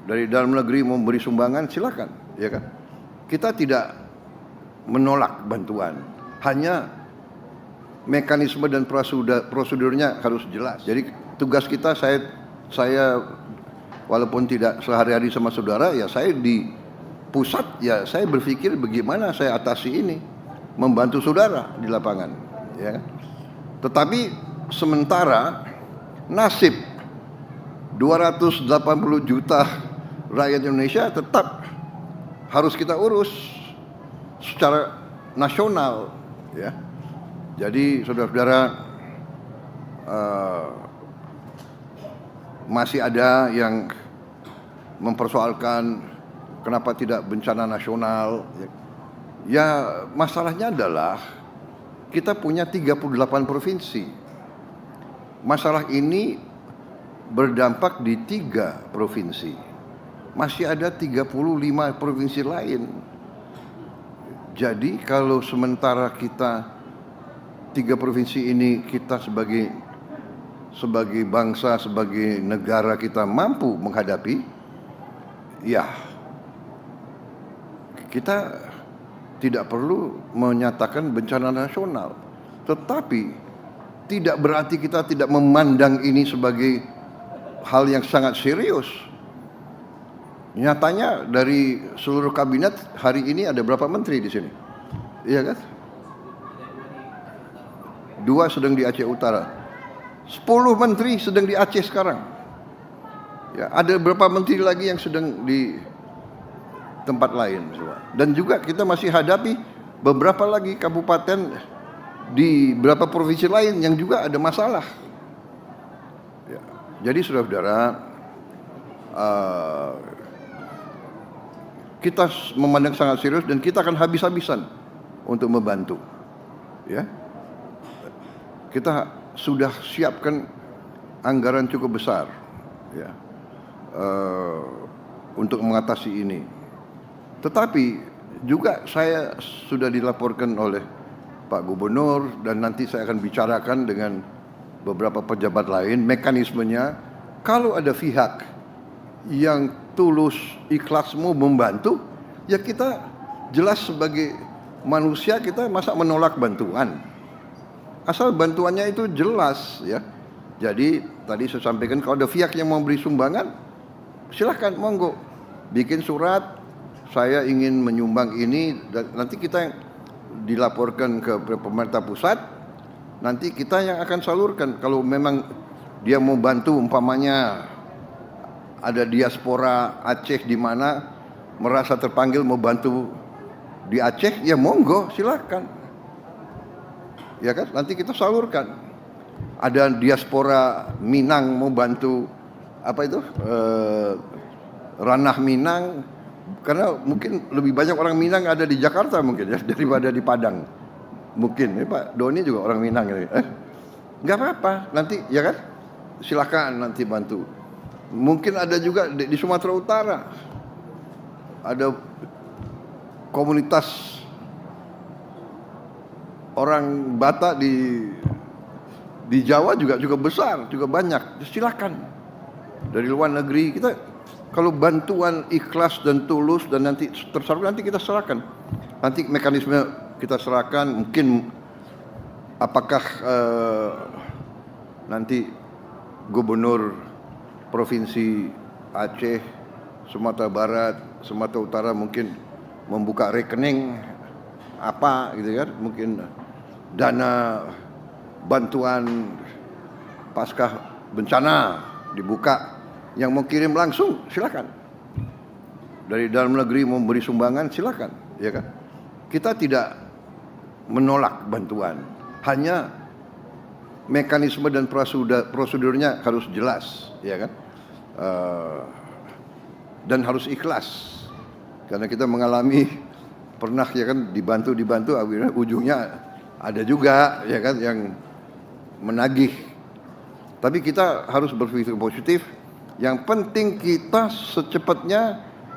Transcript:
dari dalam negeri mau beri sumbangan silakan, ya kan? Kita tidak menolak bantuan, hanya mekanisme dan prosedurnya harus jelas. Jadi tugas kita, saya walaupun tidak sehari-hari sama saudara, ya saya di pusat, ya saya berpikir bagaimana saya atasi ini, membantu saudara di lapangan, ya. Tetapi sementara nasib 280 juta rakyat Indonesia tetap harus kita urus secara nasional, ya. Jadi saudara-saudara, masih ada yang mempersoalkan kenapa tidak bencana nasional. Ya masalahnya adalah kita punya 38 provinsi. Masalah ini berdampak di 3 provinsi. Masih ada 35 provinsi lain. Jadi kalau sementara kita 3 provinsi ini, kita sebagai bangsa, sebagai negara kita mampu menghadapi, ya kita tidak perlu menyatakan bencana nasional. Tetapi tidak berarti kita tidak memandang ini sebagai hal yang sangat serius. Nyatanya dari seluruh kabinet hari ini ada berapa menteri di sini? Iya kan? 2 sedang di Aceh Utara, 10 menteri sedang di Aceh sekarang. Ya, ada berapa menteri lagi yang sedang di tempat lain. Dan juga kita masih hadapi beberapa lagi kabupaten di beberapa provinsi lain yang juga ada masalah. Ya, jadi saudara-saudara, kita memandang sangat serius dan kita akan habis-habisan untuk membantu. Ya. Kita sudah siapkan anggaran cukup besar, ya, untuk mengatasi ini. Tetapi juga saya sudah dilaporkan oleh Pak Gubernur dan nanti saya akan bicarakan dengan beberapa pejabat lain mekanismenya. Kalau ada pihak yang tulus ikhlas mau membantu, ya kita jelas sebagai manusia kita masa menolak bantuan. Asal bantuannya itu jelas, ya. Jadi tadi saya sampaikan kalau ada pihak yang mau beri sumbangan, silahkan monggo bikin surat, saya ingin menyumbang ini, dan nanti kita yang dilaporkan ke pemerintah pusat, nanti kita yang akan salurkan. Kalau memang dia mau bantu, umpamanya ada diaspora Aceh di mana merasa terpanggil mau bantu di Aceh, ya monggo silakan. Ya kan, nanti kita salurkan. Ada diaspora Minang mau bantu apa itu ranah Minang, karena mungkin lebih banyak orang Minang ada di Jakarta mungkin ya daripada di Padang. Mungkin Pak Doni juga orang Minang ya. Nggak apa-apa, nanti ya kan, silakan nanti bantu. Mungkin ada juga di Sumatera Utara ada komunitas orang Batak di Jawa juga besar, juga banyak. Silakan. Dari luar negeri kita kalau bantuan ikhlas dan tulus dan nanti tersalur, nanti kita serahkan. Nanti mekanisme kita serahkan, mungkin apakah nanti Gubernur Provinsi Aceh, Sumatera Barat, Sumatera Utara mungkin membuka rekening apa gitu kan, mungkin dana bantuan pasca bencana dibuka, yang mau kirim langsung silakan. Dari dalam negeri mau beri sumbangan silakan, ya kan? Kita tidak menolak bantuan, hanya mekanisme dan prosedurnya harus jelas, ya kan? Dan harus ikhlas, karena kita mengalami pernah ya kan dibantu akhirnya ujungnya ada juga ya kan yang menagih. Tapi kita harus berpikir positif. Yang penting kita secepatnya